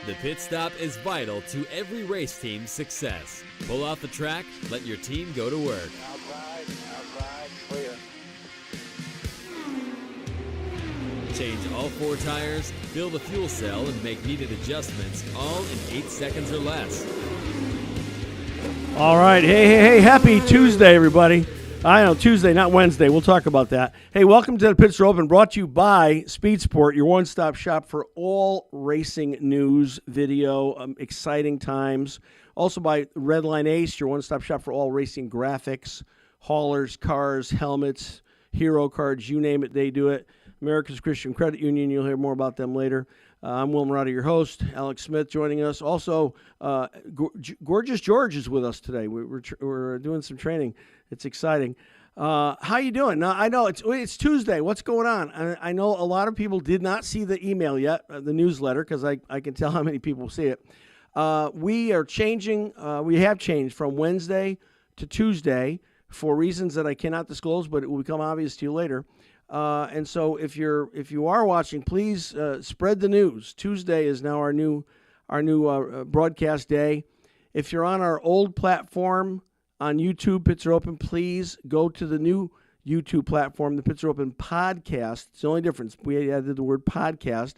The pit stop is vital to every race team's success. Pull off the track, let your team go to work. Outside, clear. Change all 4 tires, fill the fuel cell, and make needed adjustments, all in 8 seconds or less. All right. Hey, happy Tuesday, everybody. I know, Tuesday, not Wednesday. We'll talk about that. Hey, welcome to the Pits Are Open, brought to you by SpeedSport, your one-stop shop for all racing news, video, exciting times. Also by Redline Ace, your one-stop shop for all racing graphics, haulers, cars, helmets, hero cards, you name it, they do it. America's Christian Credit Union, you'll hear more about them later. I'm Will Marotti, your host. Alex Smith joining us. Also, Gorgeous George is with us today. We're doing some training. It's exciting. How you doing? Now, I know it's Tuesday. What's going on? I know a lot of people did not see the email yet, the newsletter, because I can tell how many people see it. We are changing. We have changed from Wednesday to Tuesday for reasons that I cannot disclose, but it will become obvious to you later. And so if you are watching, please spread the news. Tuesday is now our new broadcast day. If you're on our old platform on YouTube, Pits Are Open, please go to the new YouTube platform, the Pits Are Open podcast. It's the only difference. We added the word podcast,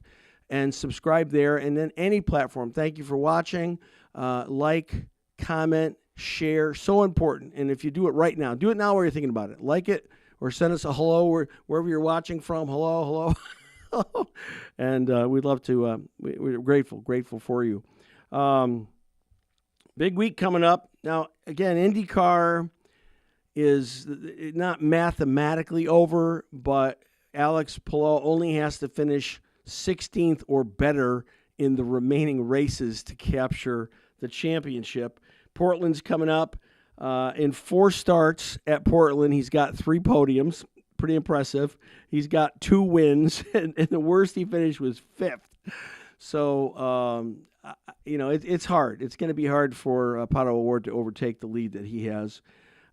and subscribe there. And then any platform. Thank you for watching. Like, comment, share. So important. And if you do it right now, do it now while you're thinking about it. Like it. Or send us a hello wherever you're watching from. Hello. And we'd love to, we're grateful for you. Big week coming up. Now, again, IndyCar is not mathematically over, but Alex Palou only has to finish 16th or better in the remaining races to capture the championship. Portland's coming up. In 4 starts at Portland, he's got 3 podiums. Pretty impressive. He's got 2 wins, and the worst he finished was 5th. So, it's hard. It's going to be hard for Pato O'Ward to overtake the lead that he has.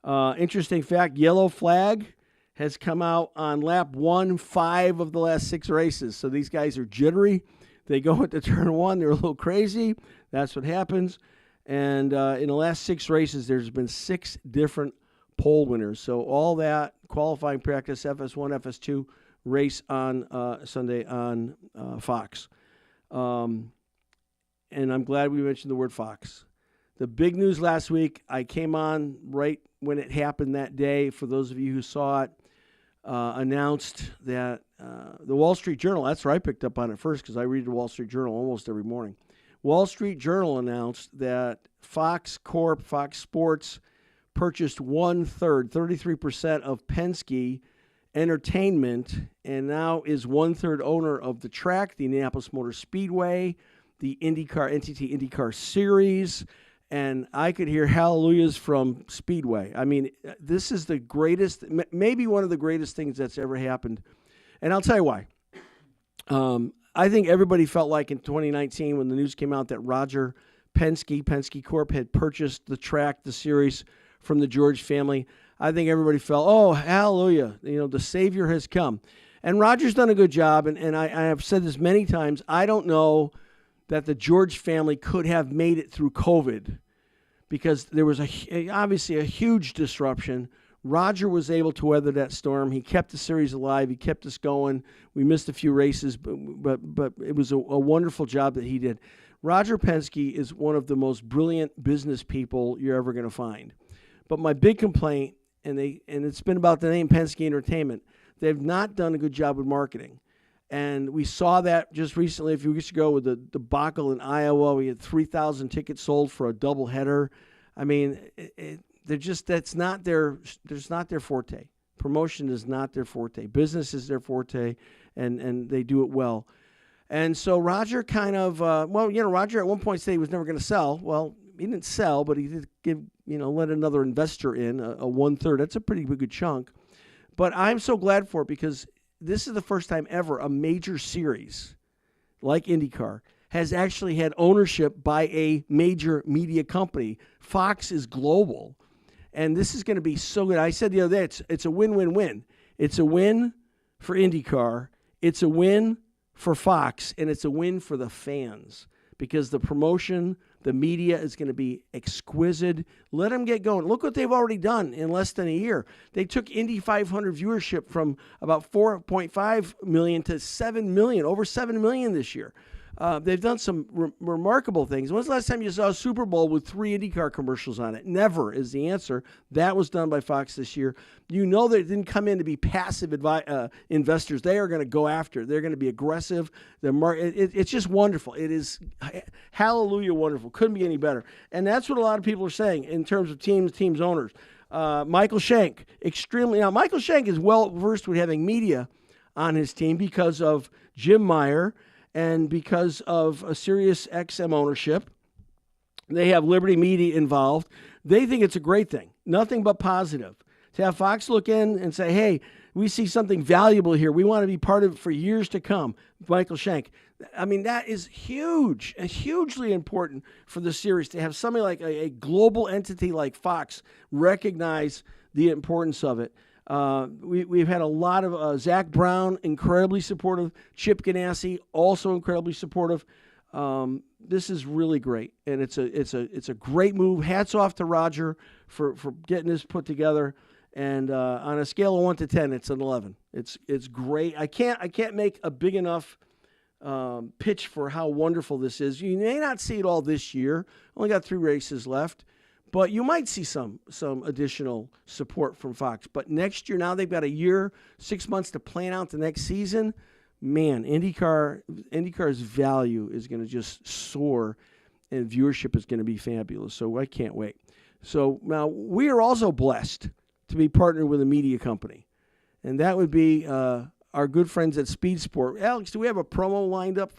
Interesting fact, yellow flag has come out on lap 1, 5 of the last 6 races. So these guys are jittery. They go into turn 1. They're a little crazy. That's what happens. And in the last 6 races, there's been 6 different pole winners. So all that qualifying practice, FS1, FS2, race on Sunday on Fox. And I'm glad we mentioned the word Fox. The big news last week, I came on right when it happened that day. For those of you who saw it, announced that the Wall Street Journal, that's where I picked up on it first because I read the Wall Street Journal almost every morning. Wall Street Journal announced that Fox Sports purchased 1/3, 33% of Penske Entertainment, and now is 1/3 owner of the track, the Indianapolis Motor Speedway, the NTT IndyCar Series, and I could hear hallelujahs from Speedway. I mean, this is the greatest, maybe one of the greatest things that's ever happened, and I'll tell you why. I think everybody felt like in 2019 when the news came out that Roger Penske Corp had purchased the track, the series from the George family. I think everybody felt, oh, hallelujah, the Savior has come. And Roger's done a good job, and I have said this many times, I don't know that the George family could have made it through COVID because there was obviously a huge disruption. Roger was able to weather that storm. He kept the series alive. He kept us going. We missed a few races, but it was a wonderful job that he did. Roger Penske is one of the most brilliant business people you're ever going to find. But my big complaint, and it's been about the name Penske Entertainment, they've not done a good job with marketing. And we saw that just recently, a few weeks ago, with the debacle in Iowa. We had 3,000 tickets sold for a doubleheader. I mean, that's not their forte. Promotion is not their forte. Business is their forte, and they do it well. And so Roger kind of, Roger at one point said he was never going to sell. Well, he didn't sell, but he did give, let another investor in a 1/3. That's a pretty good chunk. But I'm so glad for it because this is the first time ever a major series like IndyCar has actually had ownership by a major media company. Fox is global. And this is going to be so good. I said the other day, it's a win-win-win. It's a win for IndyCar. It's a win for Fox, and it's a win for the fans because the promotion, the media is going to be exquisite. Let them get going. Look what they've already done in less than a year. They took Indy 500 viewership from about 4.5 million to 7 million, over 7 million this year. They've done some remarkable things. When's the last time you saw a Super Bowl with 3 IndyCar commercials on it? Never is the answer. That was done by Fox this year. You know they didn't come in to be passive investors. They are going to go after. They're going to be aggressive. It's just wonderful. It is hallelujah wonderful. Couldn't be any better. And that's what a lot of people are saying in terms of teams, owners. Michael Shank, extremely. Now, Michael Shank is well versed with having media on his team because of Jim Meyer and because of a Sirius XM ownership. They have Liberty Media involved. They think it's a great thing. Nothing but positive. To have Fox look in and say, hey, we see something valuable here. We want to be part of it for years to come. Michael Shank. I mean, that is huge and hugely important for the series to have somebody like a global entity like Fox recognize the importance of it. We've had a lot of Zach Brown, incredibly supportive. Chip Ganassi, also incredibly supportive. This is really great, and it's a great move. Hats off to Roger for getting this put together. And on a scale of 1 to 10, it's an 11. It's great. I can't make a big enough pitch for how wonderful this is. You may not see it all this year. Only got 3 races left. But you might see some additional support from Fox. But next year, now they've got a year, 6 months to plan out the next season. Man, IndyCar's value is going to just soar, and viewership is going to be fabulous. So I can't wait. So now we are also blessed to be partnered with a media company, and that would be our good friends at SpeedSport. Alex, do we have a promo lined up?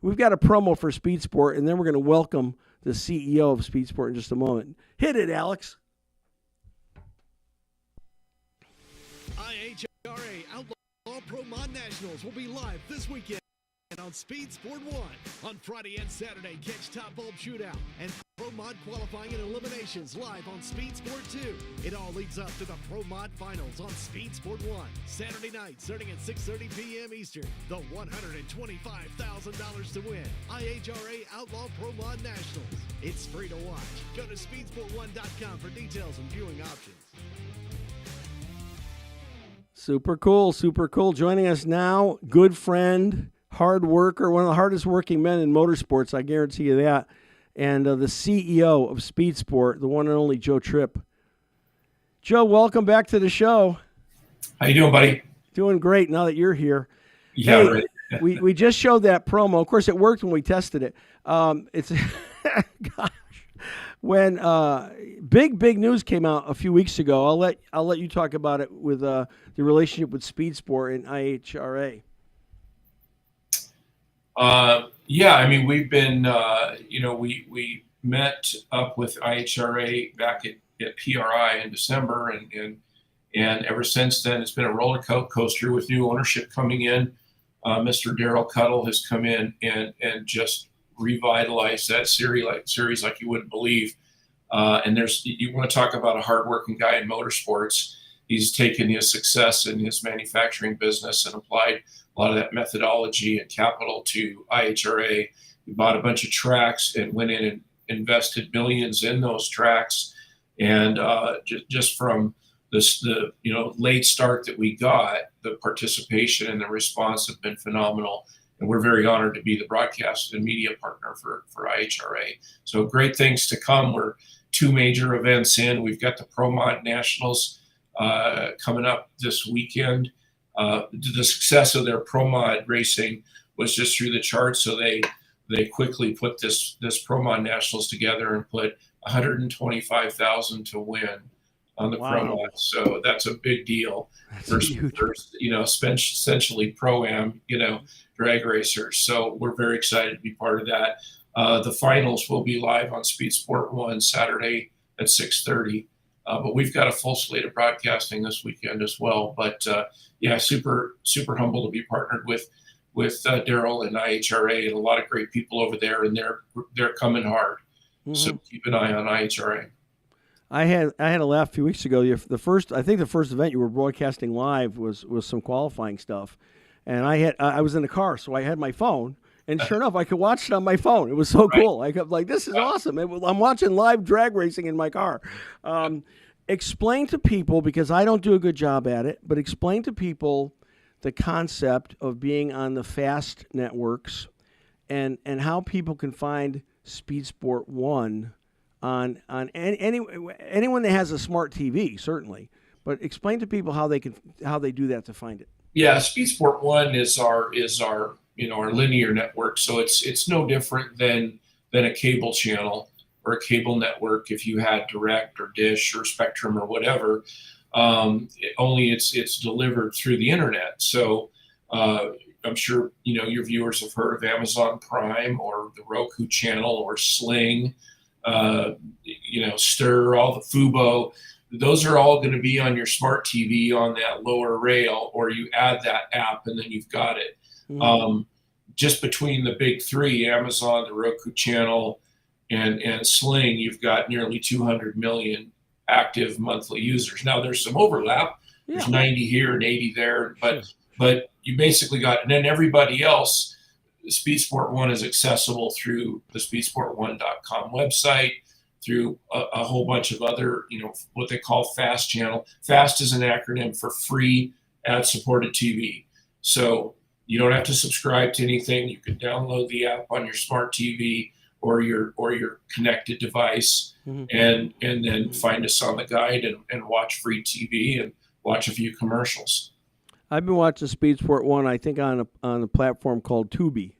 We've got a promo for SpeedSport, and then we're going to welcome the CEO of SpeedSport in just a moment. Hit it, Alex. IHRA Outlaw Pro Mod Nationals will be live this weekend on SpeedSport 1. On Friday and Saturday, catch Top Bulb Shootout and Pro Mod qualifying and eliminations live on SpeedSport 2. It all leads up to the Pro Mod Finals on SpeedSport 1. Saturday night, starting at 6:30 p.m. Eastern. The $125,000 to win. IHRA Outlaw Pro Mod Nationals. It's free to watch. Go to speedsport1.com for details and viewing options. Super cool, super cool. Joining us now, good friend, hard worker, one of the hardest working men in motorsports, I guarantee you that. And the CEO of SpeedSport, the one and only Joe Tripp. Joe, welcome back to the show. How you doing, buddy? Doing great now that you're here. Yeah, hey, right. we just showed that promo. Of course, it worked when we tested it. It's gosh, when big news came out a few weeks ago. I'll let you talk about it with the relationship with SpeedSport and IHRA. Yeah, I mean, we've been, we met up with IHRA back at PRI in December, and ever since then, it's been a roller coaster with new ownership coming in. Mr. Darrell Cuttle has come in and just revitalized that series like you wouldn't believe. And you want to talk about a hardworking guy in motorsports. He's taken his success in his manufacturing business and applied a lot of that methodology and capital to IHRA. We bought a bunch of tracks and went in and invested millions in those tracks. And just from the late start that we got, the participation and the response have been phenomenal. And we're very honored to be the broadcast and media partner for IHRA. So great things to come. We're 2 major events in. We've got the Pro Mod Nationals coming up this weekend. The success of their Pro Mod racing was just through the charts. So they quickly put this Pro Mod Nationals together and put $125,000 to win on the Pro Mod. So that's a big deal for essentially Pro-Am, drag racers. So we're very excited to be part of that. The finals will be live on SpeedSport 1 Saturday at 6:30. But we've got a full slate of broadcasting this weekend as well. But super humble to be partnered with Darrell and IHRA and a lot of great people over there, and they're coming hard. Mm-hmm. So keep an eye on IHRA. I had a laugh a few weeks ago. The first event you were broadcasting live was some qualifying stuff, and I was in the car, so I had my phone, And sure enough, I could watch it on my phone. It was so Right. cool. I kept like, this is awesome. I'm watching live drag racing in my car. Explain to people, because I don't do a good job at it, but explain to people the concept of being on the fast networks and how people can find SpeedSport 1 on anyone that has a smart TV, certainly. But explain to people how they do that to find it. Yeah, SpeedSport One is our our linear network, so it's no different than a cable channel or a cable network if you had Direct or Dish or Spectrum or whatever. Only it's delivered through the internet. So I'm sure your viewers have heard of Amazon Prime or the Roku channel or Sling, Stir, all the Fubo. Those are all going to be on your smart TV on that lower rail, or you add that app and then you've got it. Mm-hmm. Just between the big three, Amazon, the Roku channel, and Sling, you've got nearly 200 million active monthly users. Now there's some overlap. Yeah. There's 90 here and 80 there, but you basically got, and then everybody else, SpeedSport One is accessible through the speedsport1.com website, through a whole bunch of other, what they call FAST channel. FAST is an acronym for free ad-supported TV. So you don't have to subscribe to anything. You can download the app on your smart TV or your connected device, mm-hmm. and then find us on the guide and watch free TV and watch a few commercials. I've been watching SpeedSport One, I think, on a platform called Tubi.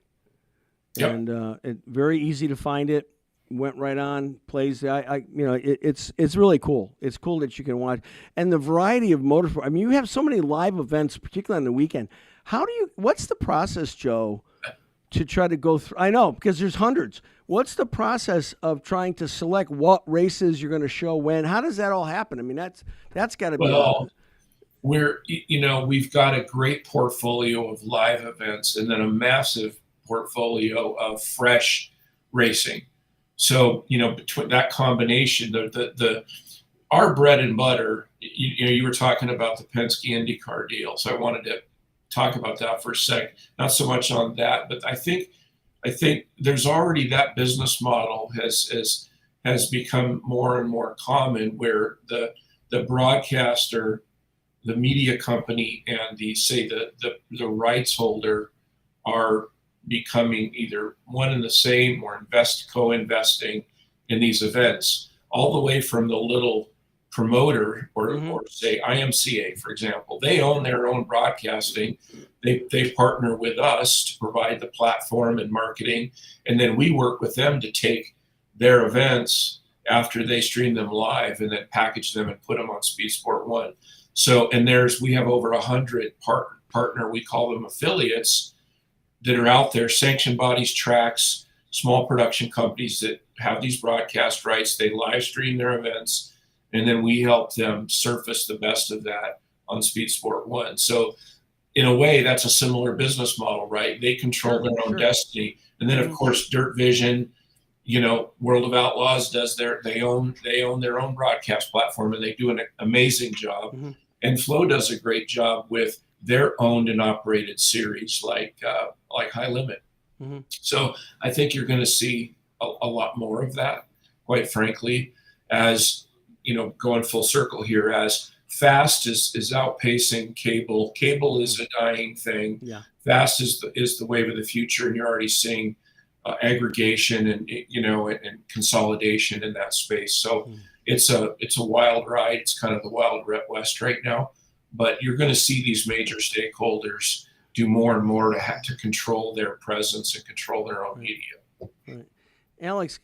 Yep. And it's very easy to find it. Went right on, plays. It's really cool. It's cool that you can watch, and the variety of motorsport. I mean, you have so many live events, particularly on the weekend. What's the process, Joe, to try to go through? I know, because there's hundreds. What's the process of trying to select what races you're going to show when? How does that all happen? I mean, that's got to be. Well, we've got a great portfolio of live events, and then a massive portfolio of fresh racing. So, between that combination, our bread and butter, you were talking about the Penske IndyCar deal. So I wanted to talk about that for a sec. Not so much on that, but I think there's already that business model has become more and more common, where the broadcaster, the media company, and the rights holder are becoming either one and the same, or co-investing in these events, all the way from the little promoter or say IMCA, for example. They own their own broadcasting. They partner with us to provide the platform and marketing, and then we work with them to take their events after they stream them live and then package them and put them on SpeedSport One. So, and we have over 100 partner, we call them affiliates, that are out there, sanctioned bodies, tracks, small production companies that have these broadcast rights. They live stream their events, and then we help them surface the best of that on SpeedSport One. So in a way, that's a similar business model, right? They control their own destiny. And then of course, Dirt Vision, World of Outlaws they own their own broadcast platform, and they do an amazing job. Mm-hmm. And Flow does a great job with their owned and operated series like High Limit. Mm-hmm. So I think you're going to see a lot more of that, quite frankly, as going full circle here, as fast is outpacing cable. Cable is a dying thing. Yeah. Fast is the wave of the future, and you're already seeing aggregation and consolidation in that space. So it's a wild ride. It's kind of the Wild West right now. But you're going to see these major stakeholders do more and more to control their presence and control their own media. Right. Alex,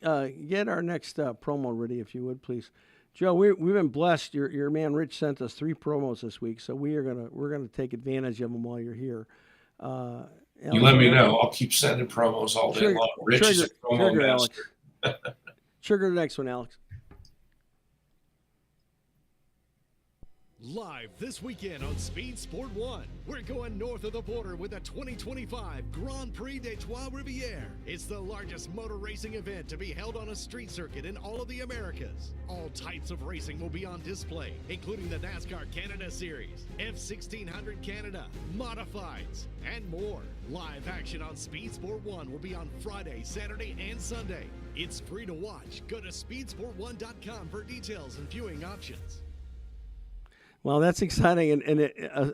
get our next promo ready, if you would, please. Joe, we've been blessed. Your man Rich sent us 3 promos this week, so we're gonna take advantage of them while you're here. Alex, you let me know. I'll keep sending promos all day long. Rich is a promo master. Trigger the next one, Alex. Live this weekend on Speed Sport 1, we're going north of the border with the 2025 Grand Prix des Trois Rivières. It's the largest motor racing event to be held on a street circuit in all of the Americas. All types of racing will be on display, including the NASCAR Canada Series, F1600 Canada, Modifieds, and more. Live action on Speed Sport 1 will be on Friday, Saturday, and Sunday. It's free to watch. Go to speedsport1.com for details and viewing options. Well, that's exciting, and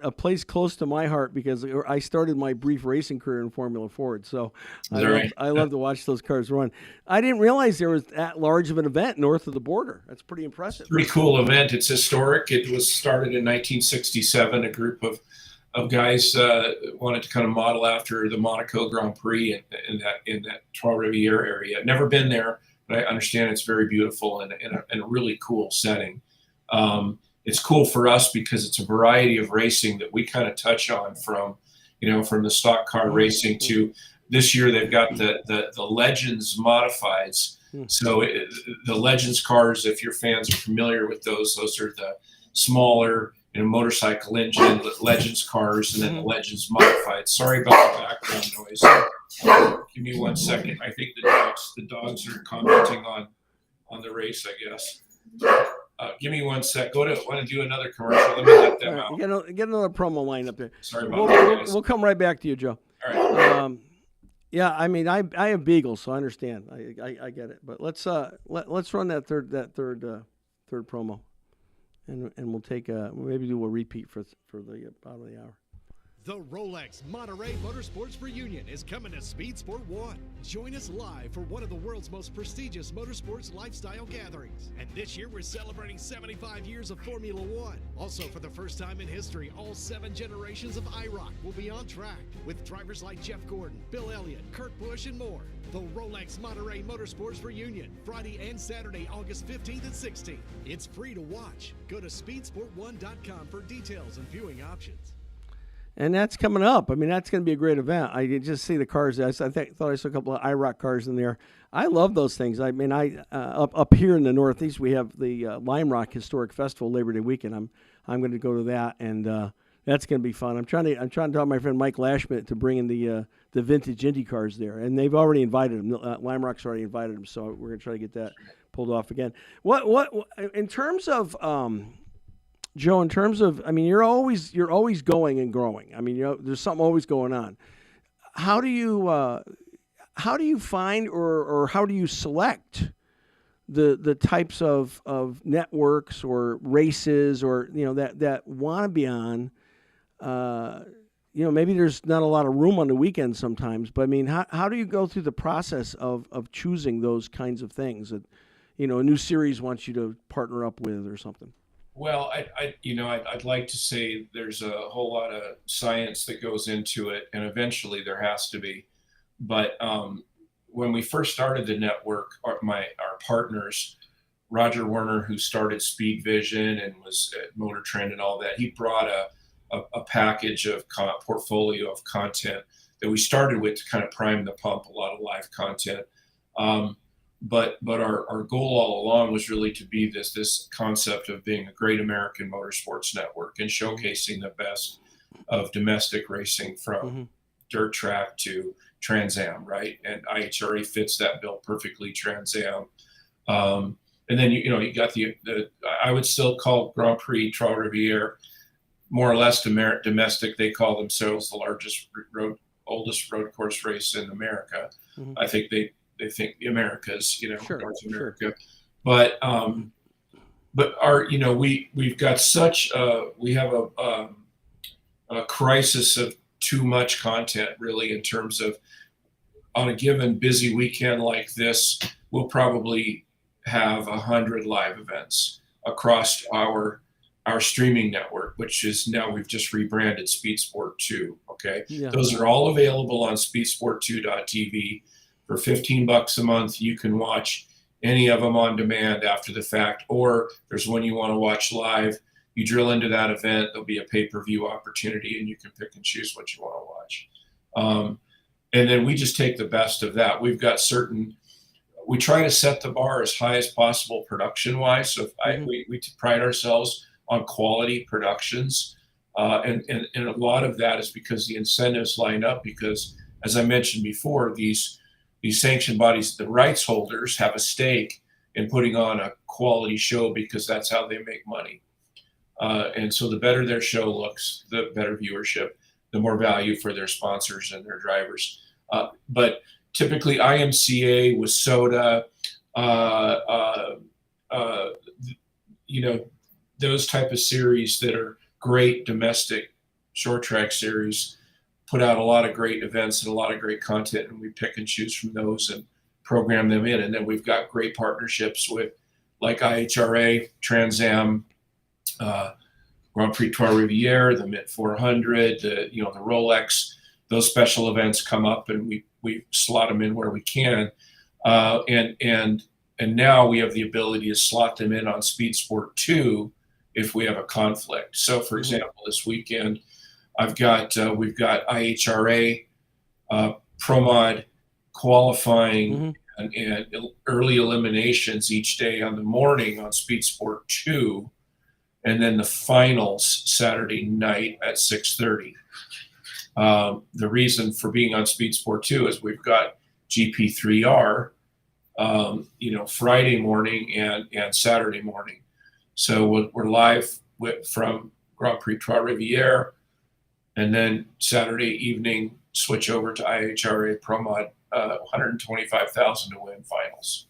a place close to my heart because I started my brief racing career in Formula Ford, so I love to watch those cars run. I didn't realize there was that large of an event north of the border. That's pretty impressive. Pretty cool event. It's historic. It was started in 1967. A group of guys wanted to kind of model after the Monaco Grand Prix in that Trois Rivières area. Never been there, but I understand it's very beautiful and a really cool setting. It's cool for us because it's a variety of racing that we kind of touch on from the stock car racing to this year they've got the Legends Modifieds. So the Legends cars, if your fans are familiar with those are the smaller motorcycle engine Legends cars, and then the Legends Modified. Sorry about the background noise. Give me 1 second. I think the dogs are commenting on the race, I guess. Give me 1 sec. Want to do another commercial? Let me let them out. Get another promo line up there. Sorry about that, guys. We'll come right back to you, Joe. All right. Yeah, I mean, I have beagles, so I understand. I get it. But let's run that third promo, and we'll take maybe do a repeat for the bottom of the hour. The Rolex Monterey Motorsports Reunion is coming to Speed Sport 1. Join us live for one of the world's most prestigious motorsports lifestyle gatherings. And this year we're celebrating 75 years of Formula One. Also, for the first time in history, all 7 generations of IHRA will be on track with drivers like Jeff Gordon, Bill Elliott, Kurt Busch, and more. The Rolex Monterey Motorsports Reunion, Friday and Saturday, August 15th and 16th. It's free to watch. Go to speedsport1.com for details and viewing options. And that's coming up. I mean, that's going to be a great event. I could just see the cars. I thought I saw a couple of IROC cars in there. I love those things. I mean, up here in the Northeast, we have the Lime Rock Historic Festival Labor Day weekend. I'm going to go to that, and that's going to be fun. I'm trying to tell my friend Mike Lashman to bring in the vintage Indy cars there, and they've already invited him. Lime Rock's already invited him, so we're going to try to get that pulled off again. What in terms of Joe, I mean, you're always going and growing. I mean, there's something always going on. How do you find or how do you select the types of networks or races or that want to be on? Maybe there's not a lot of room on the weekend sometimes, but I mean, how do you go through the process of choosing those kinds of things that a new series wants you to partner up with or something? Well, I'd like to say there's a whole lot of science that goes into it, and eventually there has to be. But when we first started the network, our partners, Roger Werner, who started Speed Vision and was at Motor Trend and all that, he brought a package of portfolio of content that we started with to kind of prime the pump, a lot of live content. But our goal all along was really to be this concept of being a great American motorsports network and showcasing the best of domestic racing from dirt track to Trans Am, right? And IHRA fits that bill perfectly, Trans Am. And then you got the I would still call Grand Prix Trois Rivières more or less domestic. They call themselves the largest oldest road course race in America. I think they think the Americas, North America, but our, we've got such we have a crisis of too much content really in terms of on a given busy weekend like this, we'll probably have 100 live events across our streaming network, which is now we've just rebranded SpeedSport 2. Okay. Yeah. Those are all available on speedsport2.tv. For $15 a month, you can watch any of them on demand after the fact, or there's one you want to watch live. You drill into that event, there'll be a pay-per-view opportunity, and you can pick and choose what you want to watch. And then we just take the best of that. We've got we try to set the bar as high as possible production-wise. So we pride ourselves on quality productions. And a lot of that is because the incentives line up because, as I mentioned before, these sanctioned bodies, the rights holders have a stake in putting on a quality show because that's how they make money. And so the better their show looks, the better viewership, the more value for their sponsors and their drivers. But typically IMCA with SOTA, those type of series that are great domestic short track series put out a lot of great events and a lot of great content, and we pick and choose from those and program them in. And then we've got great partnerships with like IHRA, Trans Am, Grand Prix Trois Rivières, the Mint 400, the Rolex. Those special events come up, and we slot them in where we can. And now we have the ability to slot them in on SpeedSport 2 if we have a conflict. So, for example, this weekend, we've got IHRA Pro Mod qualifying and early eliminations each day on the morning on SpeedSport 2, and then the finals Saturday night at 6:30. The reason for being on SpeedSport 2 is we've got GP3R, Friday morning and Saturday morning. So we're live from Grand Prix Trois Rivières, and then Saturday evening switch over to IHRA Pro Mod, 125,000 to win finals.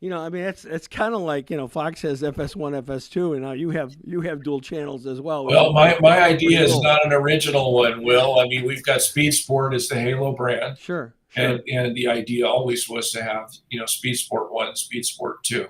It's kind of like, Fox has FS1, FS2, and now you have dual channels as well. Well, my idea is not an original one, Will. I mean, we've got SpeedSport as the Halo brand. Sure. And the idea always was to have, SpeedSport 1, SpeedSport 2.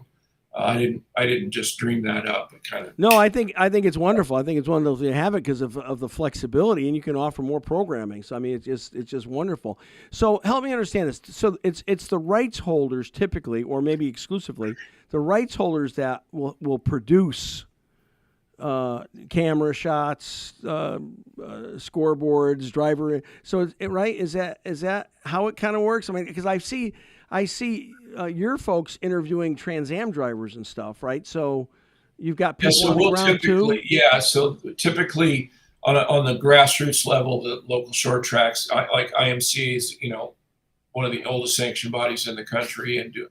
I didn't just dream that up. It kind of. No, I think it's wonderful. I think it's wonderful to have it because of the flexibility, and you can offer more programming. So I mean, it's just wonderful. So help me understand this. So it's the rights holders typically, or maybe exclusively, the rights holders that will produce camera shots, scoreboards, driver. So right? Is that how it kind of works? I mean, because I see your folks interviewing Trans Am drivers and stuff, right? So you've got people on the ground too. Yeah. So typically on the grassroots level, the local short tracks, like IMC is, one of the oldest sanctioned bodies in the country and do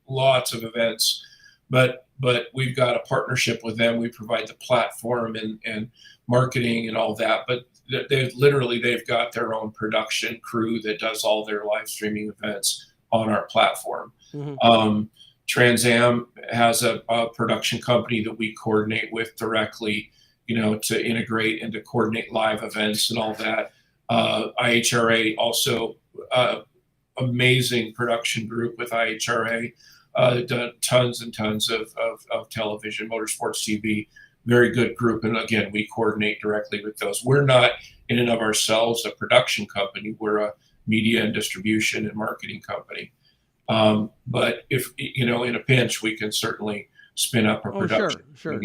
lots of events. But we've got a partnership with them. We provide the platform and marketing and all that. But they've got their own production crew that does all their live streaming events on our platform. Trans Am has a production company that we coordinate with directly, to integrate and to coordinate live events and all that. IHRA also, amazing production group with IHRA, done tons and tons of television, motorsports TV, very good group. And again, we coordinate directly with those. We're not in and of ourselves a production company. We're a media and distribution and marketing company. But if, in a pinch, we can certainly spin up a production. Sure.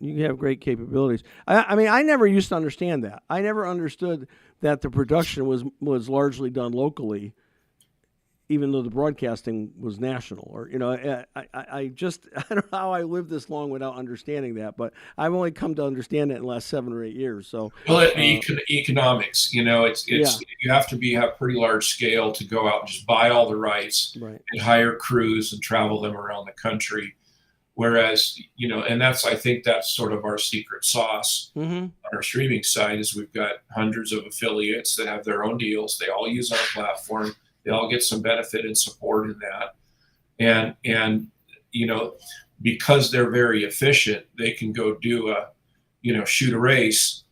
You have great capabilities. I mean, I never used to understand that. I never understood that the production was largely done locally, even though the broadcasting was national. Or, I don't know how I lived this long without understanding that, but I've only come to understand it in the last 7 or 8 years. So, well, economics, it's you have to have pretty large scale to go out and just buy all the rights, right, and hire crews and travel them around the country. Whereas, and I think that's sort of our secret sauce on our streaming side is we've got hundreds of affiliates that have their own deals. They all use our platform. They all get some benefit and support in that. And because they're very efficient, they can go do shoot a race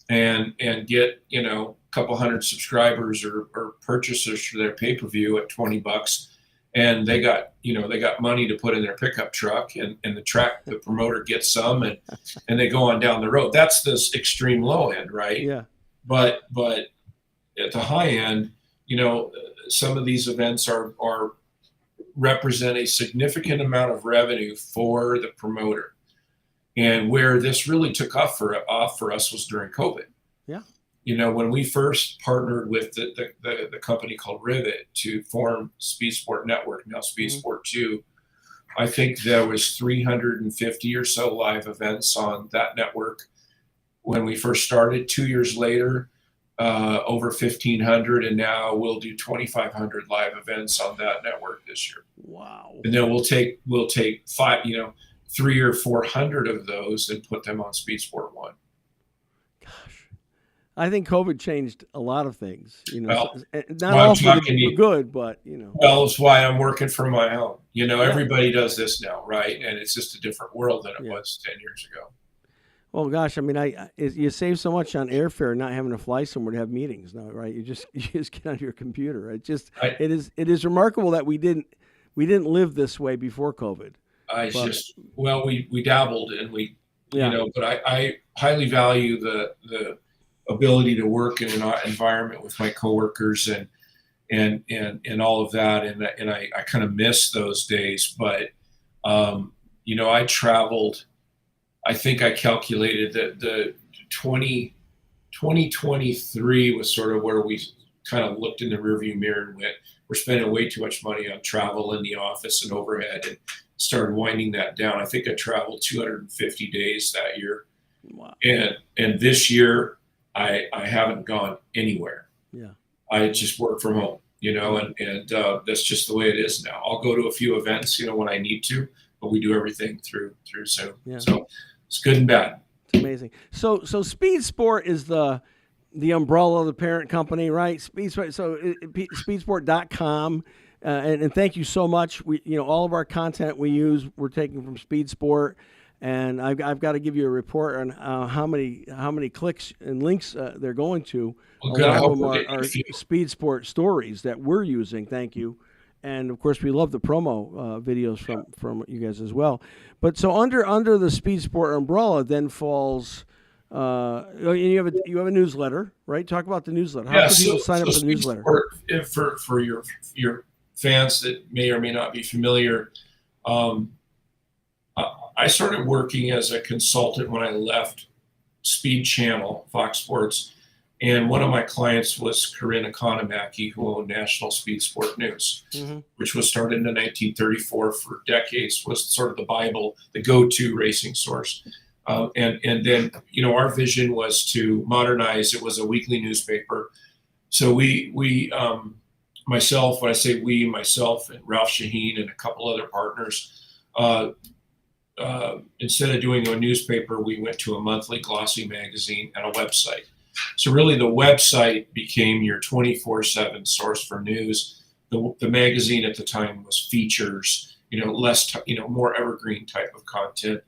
and get, a couple hundred subscribers or purchasers for their pay-per-view at $20. And they got money to put in their pickup truck and the promoter gets some and they go on down the road. That's this extreme low end, right? Yeah. But at the high end, some of these events represent a significant amount of revenue for the promoter. And where this really took off for us was during COVID. Yeah. When we first partnered with the company called Rivet to form SpeedSport Network, now SpeedSport 2, I think there was 350 or so live events on that network when we first started. 2 years later, over 1,500, and now we'll do 2,500 live events on that network this year. Wow! And then we'll take 300 or 400 of those and put them on SpeedSport 1. Gosh, I think COVID changed a lot of things. Well, not all for the good, but Well, it's why I'm working from my home. Everybody does this now, right? And it's just a different world than it was 10 years ago. Well, gosh, I mean, you save so much on airfare not having to fly somewhere to have meetings now, right? You just get on your computer. It is remarkable that we didn't live this way before COVID. We dabbled and but I highly value the ability to work in an environment with my coworkers and all of that, and I kind of miss those days. But I traveled. I think I calculated that the 2023 was sort of where we kind of looked in the rearview mirror and went, we're spending way too much money on travel in the office and overhead, and started winding that down. I think I traveled 250 days that year. Wow. And this year I haven't gone anywhere. Yeah. I just work from home, and that's just the way it is now. I'll go to a few events, when I need to, but we do everything through Zoom. Yeah. So it's good and bad. It's amazing. So SpeedSport is the umbrella of the parent company, right? SpeedSport. So SpeedSport.com. And thank you so much. We, all of our content we use, we're taking from SpeedSport, and I've got to give you a report on how many clicks and links they're going to. Well, a lot of them are SpeedSport stories that we're using. Thank you. And of course, we love the promo videos from you guys as well. But so under the SpeedSport umbrella, then falls. You have a newsletter, right? Talk about the newsletter. How can people sign up for the newsletter? For your fans that may or may not be familiar, I started working as a consultant when I left Speed Channel, Fox Sports. And one of my clients was Corinne Economaki, who owned National Speed Sport News, which was started in 1934 for decades, was sort of the Bible, the go-to racing source. And then, our vision was to modernize. It was a weekly newspaper. So myself, when I say we, myself and Ralph Shaheen and a couple other partners, instead of doing a newspaper, we went to a monthly glossy magazine and a website. So really the website became your 24/7 source for news. The magazine at the time was features, less, more evergreen type of content.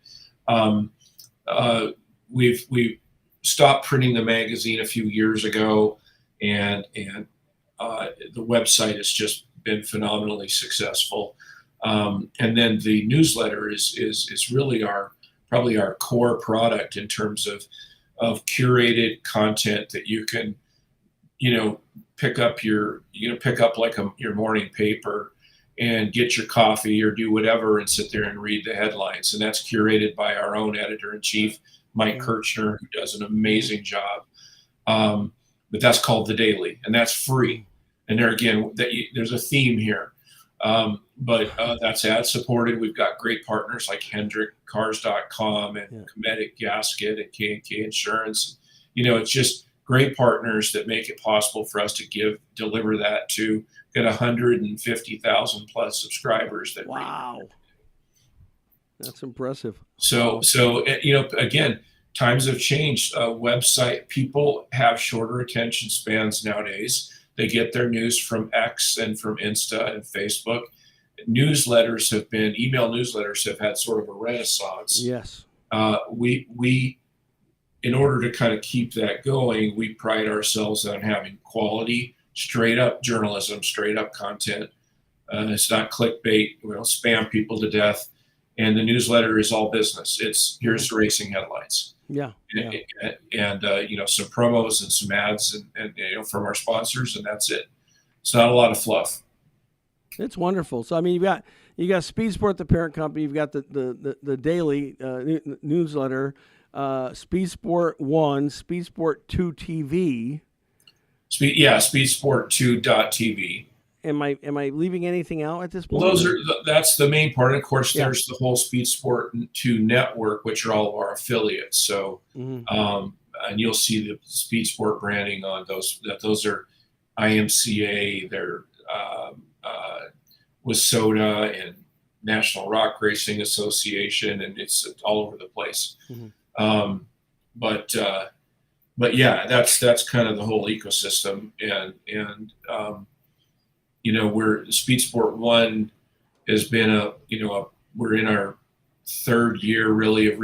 We've stopped printing the magazine a few years ago, and the website has just been phenomenally successful. And then the newsletter is really probably our core product in terms of curated content that you can, pick up like your morning paper and get your coffee or do whatever and sit there and read the headlines. And that's curated by our own editor-in-chief, Mike Kirchner, who does an amazing job. But that's called The Daily, and that's free. And there again, there's a theme here. But that's ad supported. We've got great partners like HendrickCars.com and Cometic Gasket and K&K Insurance. It's just great partners that make it possible for us to deliver that to get 150,000 plus subscribers. Wow. That's impressive. So again, times have changed. Website people have shorter attention spans nowadays. They get their news from X and from Insta and Facebook. Email newsletters have had sort of a renaissance. Yes. We in order to kind of keep that going, we pride ourselves on having quality, straight up journalism, straight up content. It's not clickbait. We don't spam people to death. And the newsletter is all business. Here's the racing headlines. Yeah. And some promos and some ads and from our sponsors, and that's it. It's not a lot of fluff. It's wonderful. So I mean, you got SpeedSport, the parent company. You've got the daily newsletter, SpeedSport 1, SpeedSport 2 TV. SpeedSport2.tv. am I leaving anything out at this point? Well, that's the main part. And of course, Yeah. there's the whole SpeedSport 2 network, which are all of our affiliates. So, and you'll see the SpeedSport branding on those. Those are IMCA. They're WISSOTA and National Rock Racing Association, and it's all over the place. But yeah, that's kind of the whole ecosystem, and we're SpeedSport 1 has been we're in our third year really of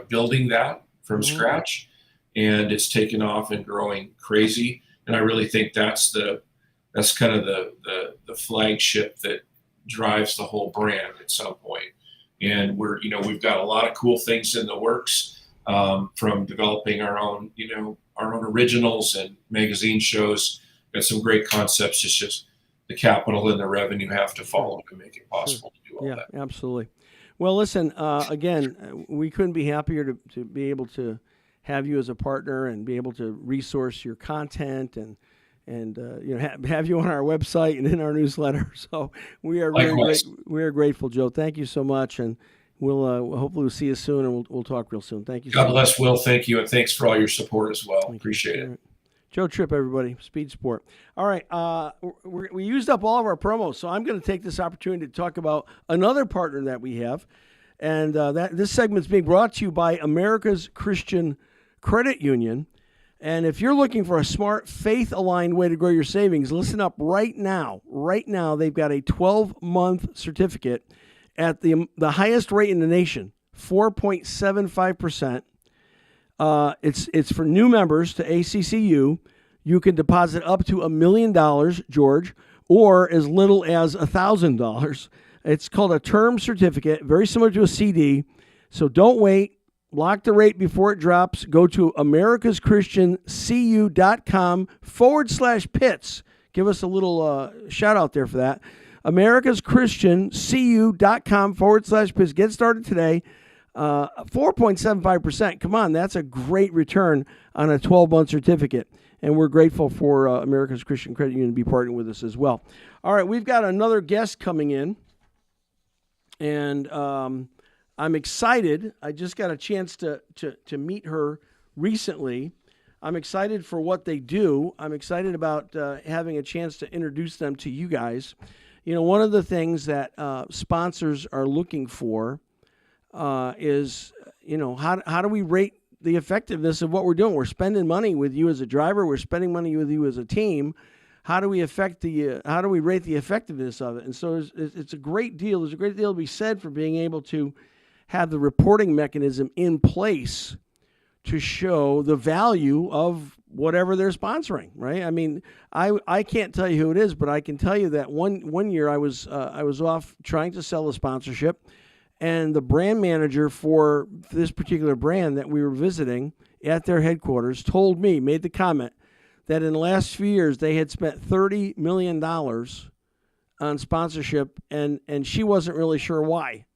building that from scratch, and it's taken off and growing crazy. And I really think that's kind of the flagship that drives the whole brand at some point. And we've got a lot of cool things in the works, from developing our own originals and magazine shows. Got some great concepts. It's just the capital and the revenue have to follow to make it possible to do all that. Yeah, absolutely. Well, listen, again, we couldn't be happier to be able to have you as a partner and be able to resource your content and have you on our website and in our newsletter. So we are we are grateful, Joe. Thank you so much, and we'll hopefully see you soon, and we'll talk real soon. Thank you. God bless, Will. Thank you, and thanks for all your support as well. Appreciate it. Right. Joe Tripp, everybody, SpeedSport. All right, we used up all of our promos, so I'm going to take this opportunity to talk about another partner that we have, and this segment is being brought to you by America's Christian Credit Union. And if you're looking for a smart, faith-aligned way to grow your savings, listen up right now. Right now, they've got a 12-month certificate at the highest rate in the nation, 4.75%. It's for new members to ACCU. You can deposit up to $1 million, George, or as little as $1,000. It's called a term certificate, very similar to a CD. So don't wait. Lock the rate before it drops. Go to americaschristiancu.com/pits. Give us a little shout out there for that. americaschristiancu.com/pits. Get started today. 4.75%. Come on, that's a great return on a 12-month certificate. And we're grateful for America's Christian Credit Union to be partnering with us as well. All right, we've got another guest coming in. And I'm excited. I just got a chance to meet her recently. I'm excited for what they do. I'm excited about having a chance to introduce them to you guys. One of the things that sponsors are looking for is, how do we rate the effectiveness of what we're doing? We're spending money with you as a driver. We're spending money with you as a team. How do we rate the effectiveness of it? And so it's a great deal. There's a great deal to be said for being able to have the reporting mechanism in place to show the value of whatever they're sponsoring, right? I mean, I can't tell you who it is, but I can tell you that one year I was off trying to sell a sponsorship, and the brand manager for this particular brand that we were visiting at their headquarters made the comment that in the last few years they had spent $30 million on sponsorship, and she wasn't really sure why.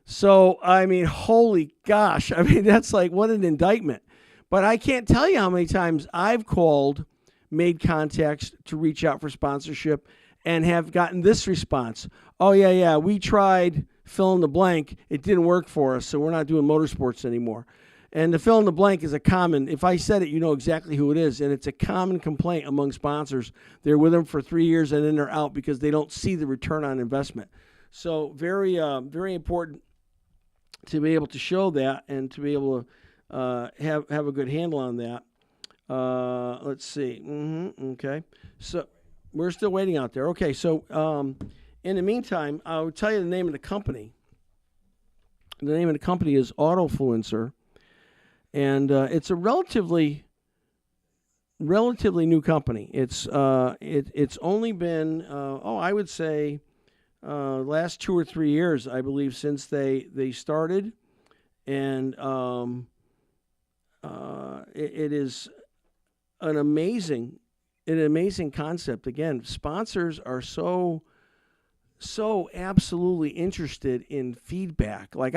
So, I mean, holy gosh. I mean, that's like, what an indictment. But I can't tell you how many times I've called, made contacts to reach out for sponsorship, and have gotten this response. Oh, yeah, we tried fill in the blank. It didn't work for us, so we're not doing motorsports anymore. And the fill in the blank is if I said it, you know exactly who it is, and it's a common complaint among sponsors. They're with them for 3 years, and then they're out because they don't see the return on investment. So very, very important to be able to show that and to be able to have a good handle on that. Let's see. Okay. So we're still waiting out there. Okay. So in the meantime, I'll tell you the name of the company. The name of the company is AutoFluencer, and it's a relatively new company. It's only been I would say last 2 or 3 years, I believe, since they started, and it is an amazing concept. Again, sponsors are so absolutely interested in feedback. Like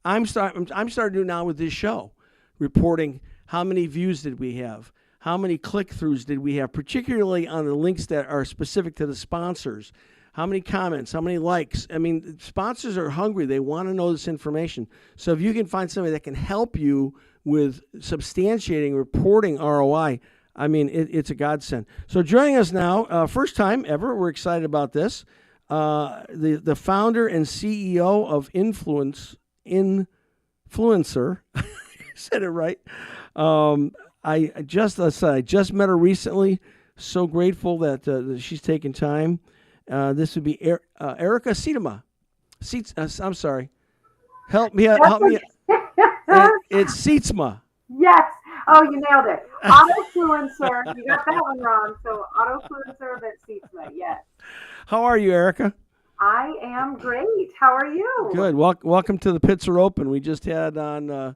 I'm starting to do now with this show, reporting how many views did we have, How many click-throughs did we have, particularly on the links that are specific to the sponsors? How many comments? How many likes? I mean, sponsors are hungry. They want to know this information. So if you can find somebody that can help you with substantiating, reporting ROI, I mean, it's a godsend. So joining us now, first time ever, we're excited about this, the founder and CEO of InFluencer, said it right. I just met her recently. So grateful that she's taken time. This would be Erica Sietsma. I'm sorry. Help me. It's Sietsma. Yes. Oh, you nailed it. AutoFluencer. You got that one wrong. So AutoFluencer, but Sietsma. Yes. How are you, Erica? I am great. How are you? Good. Welcome to the Pits Are Open. We just had on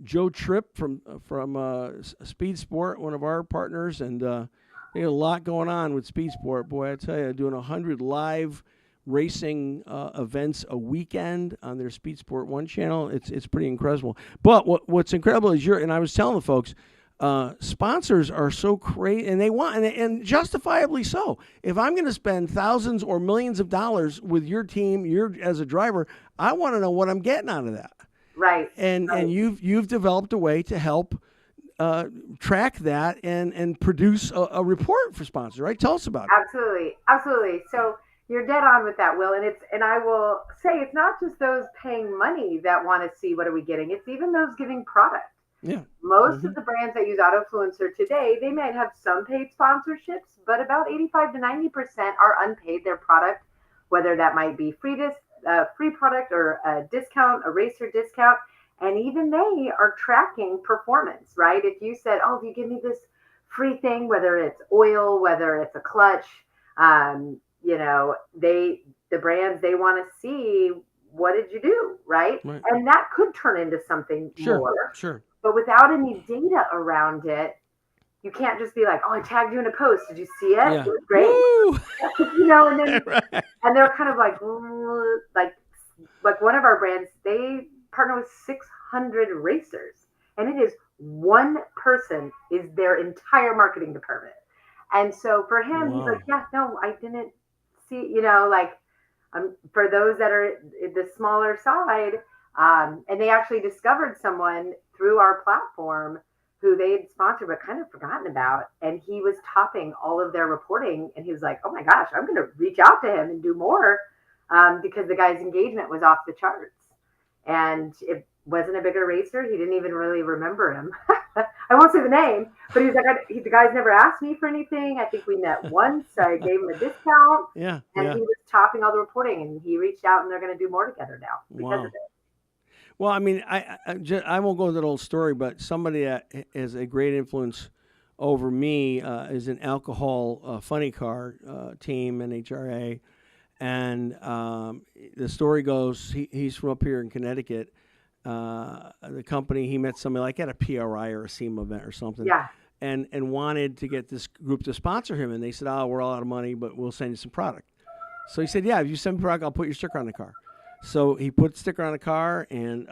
Joe Tripp from SpeedSport, one of our partners, and they had a lot going on with SpeedSport. Boy, I tell you, doing 100 live racing events a weekend on their SpeedSport 1 channel. It's pretty incredible. But what's incredible is and I was telling the folks, sponsors are so crazy, and they want, and justifiably so. If I'm going to spend thousands or millions of dollars with your team, as a driver, I want to know what I'm getting out of that. Right. And you've developed a way to help track that and produce a report for sponsors, right? Tell us about it. Absolutely. So you're dead on with that, Will. And I will say it's not just those paying money that want to see what are we getting. It's even those giving product. Yeah. Most of the brands that use AutoFluencer today, they might have some paid sponsorships, but about 85 to 90% are unpaid. Their product, whether that might be free product or a discount, a racer discount, and even they are tracking performance, right? If you said, oh, if you give me this free thing, whether it's oil, whether it's a clutch, the brands, they want to see what did you do, right? And that could turn into something more. Sure. But without any data around it, you can't just be like, oh, I tagged you in a post. Did you see it? Yeah. It was great. And then Right. and they're kind of like one of our brands, they partner with 600 racers, and it is one person is their entire marketing department. And so for him, he's like, yeah, no, I didn't see, for those that are the smaller side, and they actually discovered someone through our platform who they'd sponsored but kind of forgotten about, and he was topping all of their reporting, and he was like, oh my gosh, I'm going to reach out to him and do more, because the guy's engagement was off the charts. And it wasn't a bigger racer. He didn't even really remember him. I won't say the name, but he was like, the guy's never asked me for anything. I think we met once. I gave him a discount. Yeah. And he was topping all the reporting, and he reached out, and they're going to do more together now because of it. Well, I mean, I won't go into the whole story, but somebody that has a great influence over me is an alcohol funny car team, IHRA. And the story goes, he's from up here in Connecticut. The company, he met somebody like at a PRI or a SEMA event or something. Yeah. And wanted to get this group to sponsor him. And they said, oh, we're all out of money, but we'll send you some product. So he said, yeah, if you send me product, I'll put your sticker on the car. So he put the sticker on the car, and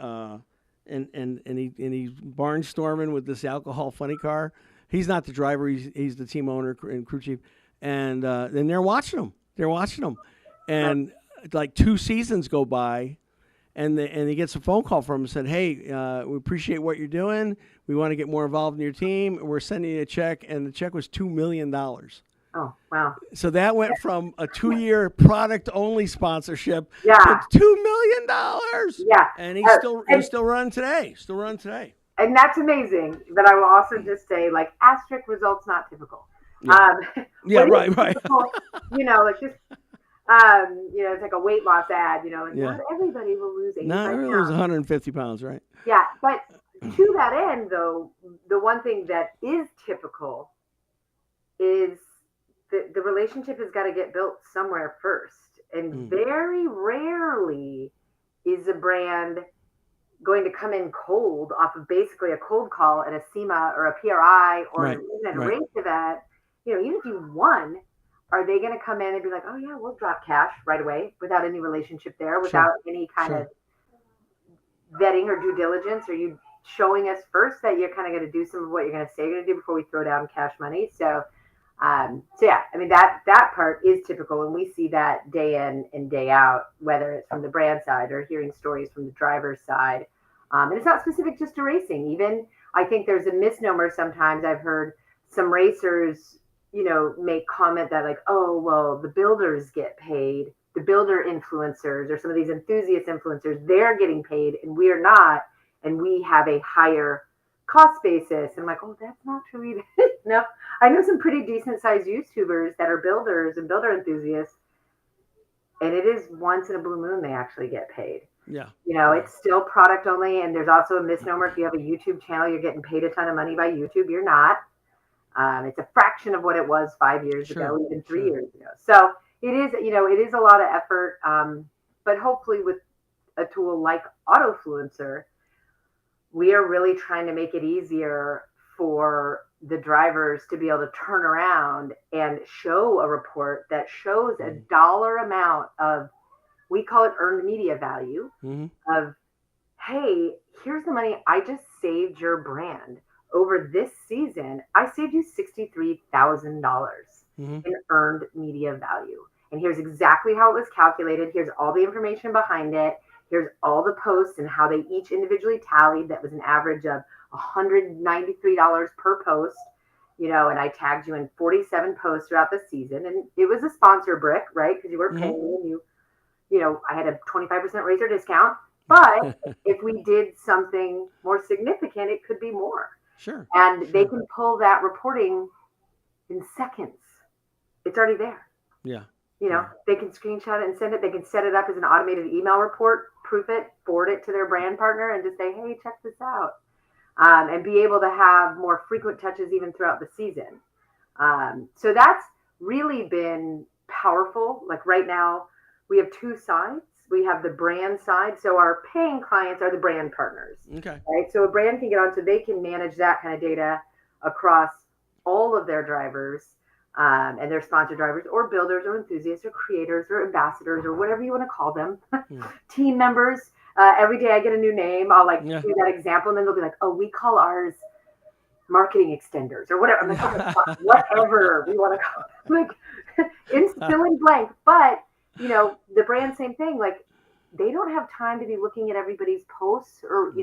he's barnstorming with this alcohol funny car. He's not the driver. He's the team owner and crew chief. And then they're watching him. And like 2 seasons go by, and he gets a phone call from him and said, hey, we appreciate what you're doing. We want to get more involved in your team. We're sending you a check. And the check was $2 million. Oh, wow. So that went from a 2-year product-only sponsorship to $2 million. Yeah. And he's still running today. And that's amazing. But I will also just say, asterisk results not typical. Yeah. Right. Typical, it's like a weight loss ad, not everybody will lose 85 Not everybody lose 150 pounds, right? Yeah. But to that end, though, the one thing that is typical is the relationship has got to get built somewhere first. And very rarely is a brand going to come in cold off of basically a cold call at a SEMA or a PRI or even at a race event. Even if you won, are they going to come in and be like, oh yeah, we'll drop cash right away without any relationship there, without any kind of vetting or due diligence? Or you showing us first that you're kind of going to do some of what you're going to say you're going to do before we throw down cash money. So yeah, I mean, that part is typical, and we see that day in and day out, whether it's from the brand side or hearing stories from the driver's side. And it's not specific just to racing. Even I think there's a misnomer sometimes. I've heard some racers, make comment that like, oh, well, the builders get paid, the builder influencers or some of these enthusiast influencers, they're getting paid and we're not, and we have a higher cost basis. And I'm like, oh, that's not true either. No, I know some pretty decent sized YouTubers that are builders and builder enthusiasts, and it is once in a blue moon they actually get paid. Yeah. It's still product only. And there's also a misnomer. If you have a YouTube channel, you're getting paid a ton of money by YouTube. You're not. It's a fraction of what it was 5 years ago, even 3 years ago. So it is, it is a lot of effort. But hopefully with a tool like AutoFluencer, we are really trying to make it easier for the drivers to be able to turn around and show a report that shows a dollar amount of, we call it earned media value, of, hey, here's the money I just saved your brand. Over this season, I saved you $63,000 in earned media value. And here's exactly how it was calculated. Here's all the information behind it. Here's all the posts and how they each individually tallied. That was an average of $193 per post, and I tagged you in 47 posts throughout the season. And it was a sponsor brick, right? Because you were paying me and I had a 25% racer discount. But if we did something more significant, it could be more. Sure. And they can pull that reporting in seconds. It's already there. Yeah. They can screenshot it and send it. They can set it up as an automated email report, proof it, forward it to their brand partner, and just say, hey, check this out. And be able to have more frequent touches even throughout the season. So that's really been powerful. Like right now, we have two sides. We have the brand side. So our paying clients are the brand partners. Okay. Right. So a brand can get on, so they can manage that kind of data across all of their drivers. And their sponsored drivers or builders or enthusiasts or creators or ambassadors or whatever you want to call them, team members. Every day I get a new name. I'll do that example, and then they'll be like, oh, we call ours marketing extenders or whatever. I'm like, whatever we want to call it. Like, it's fill in blank. But, the brand, same thing. Like, they don't have time to be looking at everybody's posts or,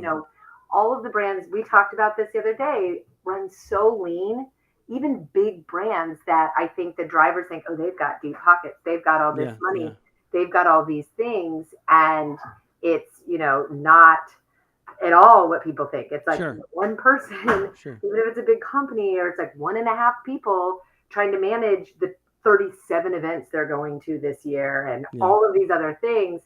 all of the brands. We talked about this the other day, run so lean. Even big brands that I think the drivers think, oh, they've got deep pockets. They've got all this money. Yeah. They've got all these things. And it's, not at all what people think. It's like one person, even if it's a big company, or it's like 1.5 people trying to manage the 37 events they're going to this year and all of these other things.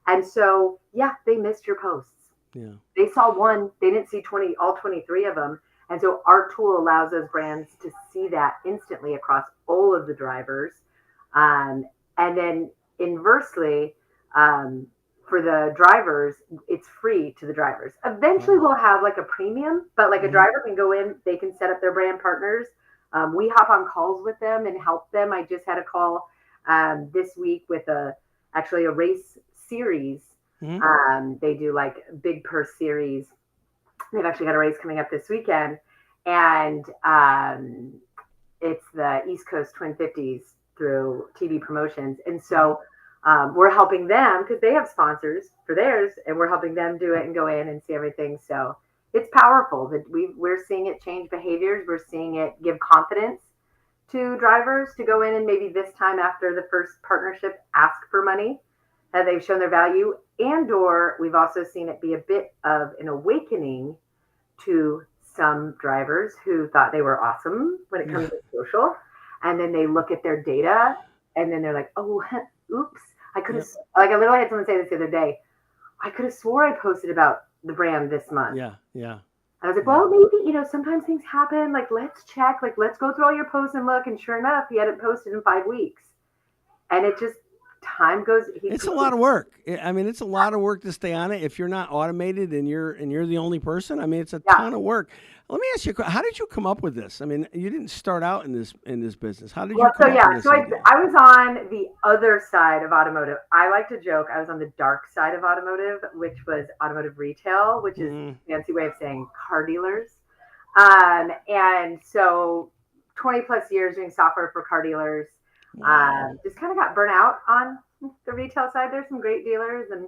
And so, they missed your posts. Yeah. They saw one, they didn't see all 23 of them. And so our tool allows those brands to see that instantly across all of the drivers. And then inversely, for the drivers, it's free to the drivers. Eventually we'll have like a premium, but like a driver can go in, they can set up their brand partners. We hop on calls with them and help them. I just had a call this week with actually a race series. They do like big purse series. They've actually got a race coming up this weekend, and it's the East Coast Twin 50s through TV promotions. And so we're helping them because they have sponsors for theirs, and we're helping them do it and go in and see everything. So it's powerful that we're seeing it change behaviors. We're seeing it give confidence to drivers to go in and maybe this time after the first partnership ask for money. They've shown their value, and or we've also seen it be a bit of an awakening to some drivers who thought they were awesome when it comes to social. And then they look at their data and then they're like, oh, oops. I could have, I literally had someone say this the other day. I could have swore I posted about the brand this month. Yeah. And I was like, well, maybe, sometimes things happen. Like, let's check, let's go through all your posts and look. And sure enough, he hadn't posted in 5 weeks. And it just time goes, it's a lot of work. I mean, it's a lot of work to stay on it if you're not automated and you're the only person. I mean, it's a ton of work. Let me ask you, how did you come up with this? I mean, you didn't start out in this business. How did you come up with this? So I was on the other side of automotive. I like to joke I was on the dark side of automotive, which was automotive retail, which is a fancy way of saying car dealers. And so 20 plus years doing software for car dealers. Just kind of got burnt out on the retail side. There's some great dealers and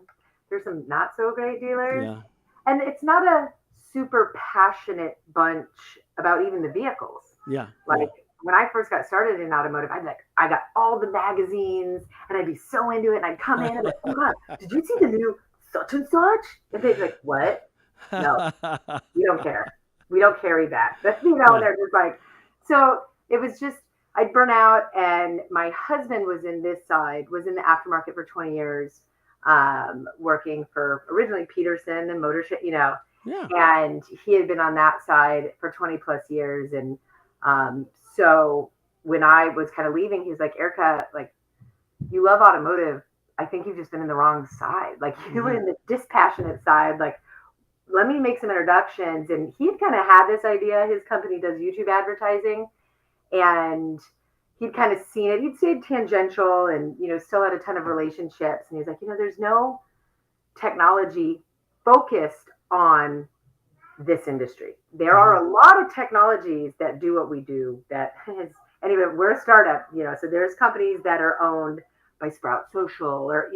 there's some not so great dealers. Yeah. And it's not a super passionate bunch about even the vehicles. Yeah. When I first got started in automotive, I got all the magazines and I'd be so into it and I'd come in and oh God, did you see the new such and such? And they'd be like, what? No, we don't care. We don't carry that. They're just like, so it was just, I'd burn out, and my husband was in this side, was in the aftermarket for 20 years, working for originally Peterson and Motorship, and he had been on that side for 20 plus years. And so when I was kind of leaving, he was like, Erica, like, you love automotive. I think you've just been in the wrong side. Like, you were in the dispassionate side. Like, let me make some introductions. And he'd kind of had this idea. His company does YouTube advertising. And he'd kind of seen it. He'd stayed tangential and, still had a ton of relationships. And he's like, there's no technology focused on this industry. There are a lot of technologies that do what we do anyway, we're a startup, so there's companies that are owned by Sprout Social or,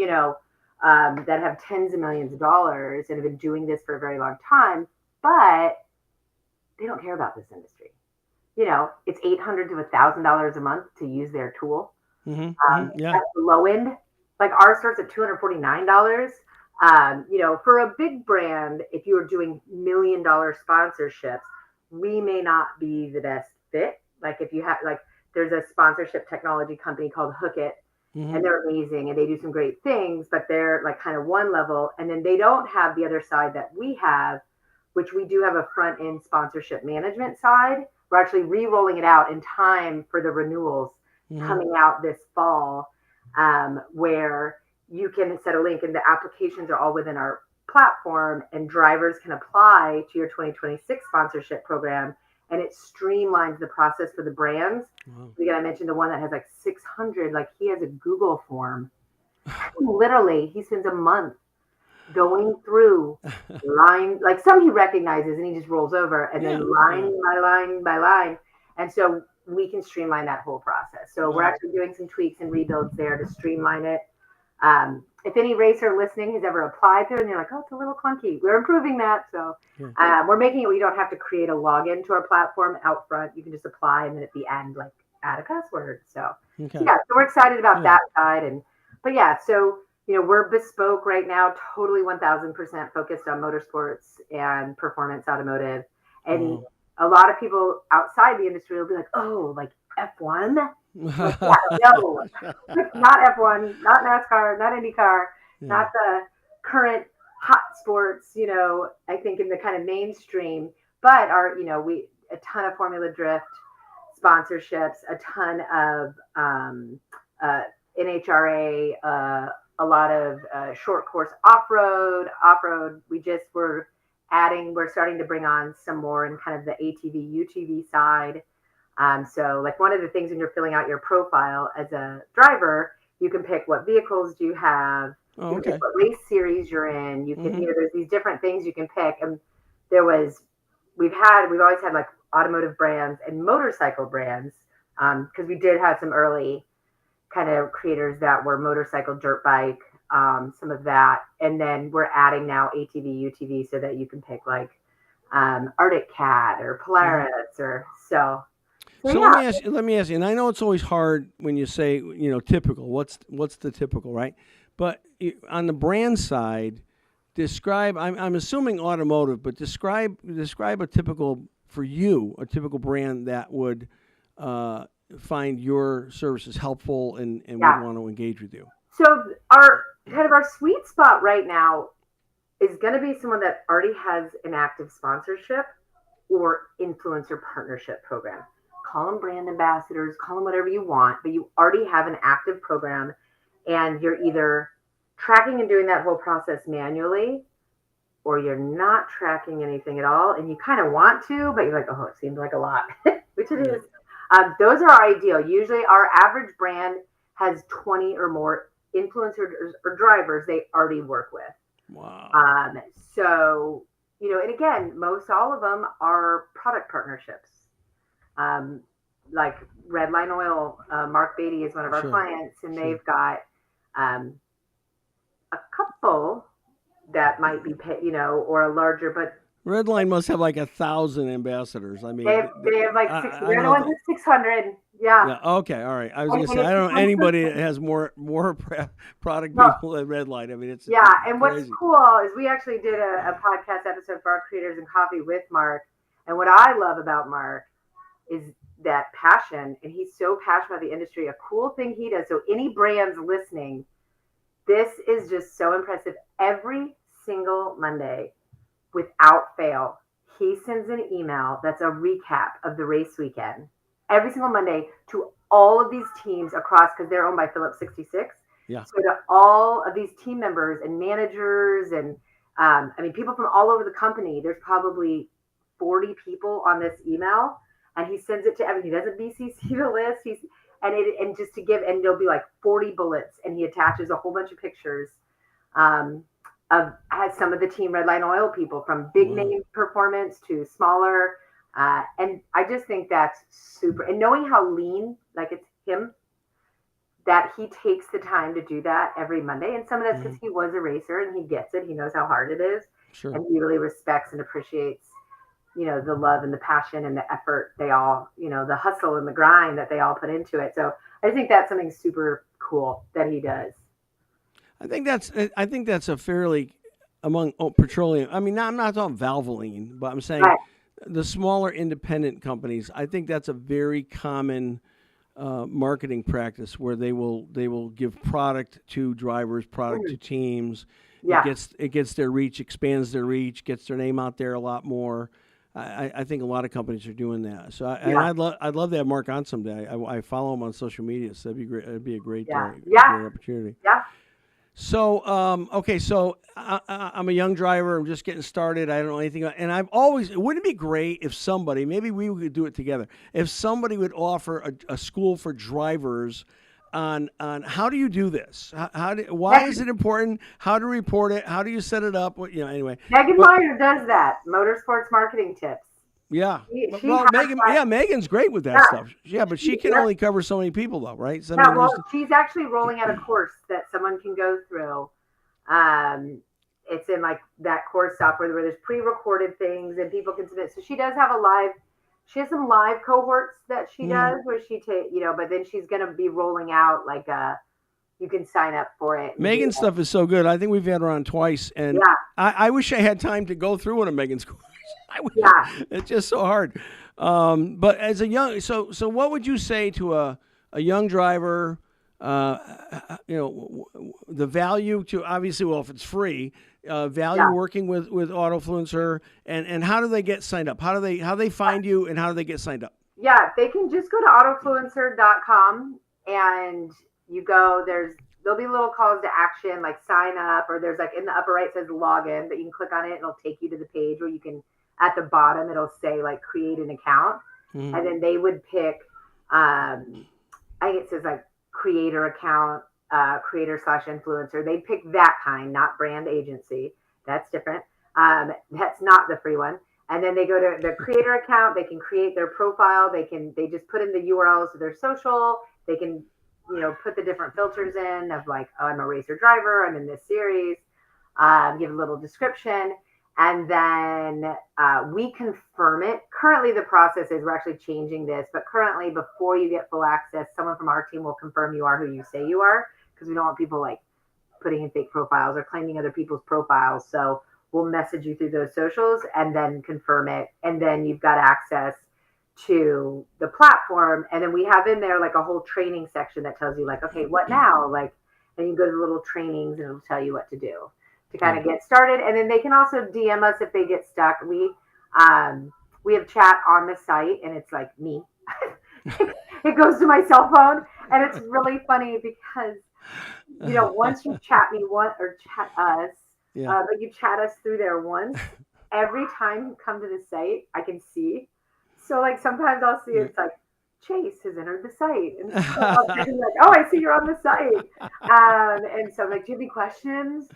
that have tens of millions of dollars and have been doing this for a very long time, but they don't care about this industry. It's $800 to $1,000 a month to use their tool. That's the low end. Like ours starts at $249. For a big brand, if you are doing $1 million sponsorships, we may not be the best fit. Like if you have, there's a sponsorship technology company called Hook It, and they're amazing and they do some great things, but they're like kind of one level. And then they don't have the other side that we have, which we do have a front end sponsorship management side. We're actually re-rolling it out in time for the renewals coming out this fall, where you can set a link and the applications are all within our platform and drivers can apply to your 2026 sponsorship program. And it streamlines the process for the brands. Wow. Again, I mentioned the one that has like 600, like he has a Google form. Literally, he spends a month going through line, like some he recognizes and he just rolls over and then line by line by line. And so we can streamline that whole process. So we're actually doing some tweaks and rebuilds there to streamline it. If any racer listening has ever applied there and they're like, oh, it's a little clunky, we're improving that. So we're making it where you don't have to create a login to our platform out front. You can just apply and then at the end, like add a password. So so we're excited about that side. So we're bespoke right now, totally 1000% focused on motorsports and performance automotive. And a lot of people outside the industry will be like, oh, like F1? Like, no, not F1, not NASCAR, not IndyCar, not the current hot sports, I think in the kind of mainstream, but a ton of Formula Drift sponsorships, a ton of NHRA, a lot of short course off-road. We're starting to bring on some more in kind of the ATV, UTV side. So like one of the things when you're filling out your profile as a driver, you can pick what vehicles do you have, you can pick what race series you're in, you can, there's these different things you can pick. And we've always had like automotive brands and motorcycle brands, because we did have some early kind of creators that were motorcycle, dirt bike, some of that. And then we're adding now ATV, UTV so that you can pick like Arctic Cat or Polaris or so. So let me ask you, and I know it's always hard when you say, typical. What's the typical, right? But on the brand side, describe. I'm assuming automotive, but describe a typical brand that would find your services helpful and would want to engage with you. So our sweet spot right now is going to be someone that already has an active sponsorship or influencer partnership program. Call them brand ambassadors, call them whatever you want, but you already have an active program and you're either tracking and doing that whole process manually, or you're not tracking anything at all, and you kind of want to, but you're like, oh, it seems like a lot, which it is. Those are ideal. Usually our average brand has 20 or more influencers or drivers they already work with. Wow. So, and again, most all of them are product partnerships. Like Redline Oil, Mark Beatty is one of our clients, and they've got a couple that might be, or a larger, but Redline must have like 1,000 ambassadors. I mean, they have like 600. They're the ones with 600. Yeah. Okay. All right. I was going to say, I don't know anybody that has more product people than Redline. I mean, it's and crazy. What's cool is we actually did a podcast episode for our Creators and Coffee with Mark. And what I love about Mark is that passion. And he's so passionate about the industry. A cool thing he does. So any brands listening, this is just so impressive. Every single Monday, without fail, he sends an email that's a recap of the race weekend every single Monday to all of these teams across, because they're owned by Phillips 66. Yeah. So to all of these team members and managers and people from all over the company, there's probably 40 people on this email, and he sends it to everyone. He doesn't BCC the list. And there'll be like 40 bullets, and he attaches a whole bunch of pictures has some of the team Redline Oil people, from big name performance to smaller. And I just think that's super. And knowing how lean, like it's him, that he takes the time to do that every Monday. And some of that's because he was a racer and he gets it. He knows how hard it is. Sure. And he really respects and appreciates, the love and the passion and the effort they all, the hustle and the grind that they all put into it. So I think that's something super cool that he does. I think that's a fairly, among petroleum. I mean, I'm not talking Valvoline, but I'm saying the smaller independent companies. I think that's a very common marketing practice where they will give product to drivers, product to teams. Yeah. It gets their reach, expands their reach, gets their name out there a lot more. I think a lot of companies are doing that. So I'd love to have Mark on someday. I follow him on social media, so that'd be great. It'd be a great opportunity. Yeah. So, okay, so I'm a young driver. I'm just getting started. I don't know anything. And wouldn't it be great if somebody, maybe we could do it together, if somebody would offer a school for drivers on how do you do this? Why is it important? How to report it? How do you set it up? Anyway. Megan Meyer does that. Motorsports marketing tips. Yeah. Megan's great with that stuff. Yeah, but she can only cover so many people, though, right? She's actually rolling out a course that someone can go through. It's in like that course software where there's pre-recorded things and people can submit. So she does have she has some live cohorts that she does where she but then she's going to be rolling out you can sign up for it. Megan's stuff is so good. I think we've had her on twice, and I wish I had time to go through one of Megan's courses. It's just so hard. But as a young, so what would you say to a young driver? The value to, obviously, well, if it's free, working with AutoFluencer, and how do they get signed up? How they find you, and how do they get signed up? Yeah, they can just go to autofluencer.com and you go. There'll be little calls to action like sign up, or there's like in the upper right says login, but you can click on it and it'll take you to the page where you can. At the bottom, it'll say like create an account, and then they would pick. I think it says like creator account, creator/influencer. They pick that kind, not brand agency. That's different. That's not the free one. And then they go to the creator account. They can create their profile. They just put in the URLs of their social. They can, put the different filters in of like, oh, I'm a racer driver. I'm in this series. Give a little description. And then we confirm it. Currently, the process is we're actually changing this. But currently, before you get full access, someone from our team will confirm you are who you say you are, because we don't want people like putting in fake profiles or claiming other people's profiles. So we'll message you through those socials and then confirm it. And then you've got access to the platform. And then we have in there like a whole training section that tells you like, okay, what now? Like, and you go to the little trainings and it'll tell you what to do to kind of get started. And then they can also DM us if they get stuck. We have chat on the site, and it's like me. It goes to my cell phone, and it's really funny because once you chat me or chat us, Yeah. but you chat us through there once, every time you come to the site, I can see. So like sometimes I'll see it's like Chase has entered the site, and so I'll be like, oh, I see you're on the site. And so I'm like, do you have any questions?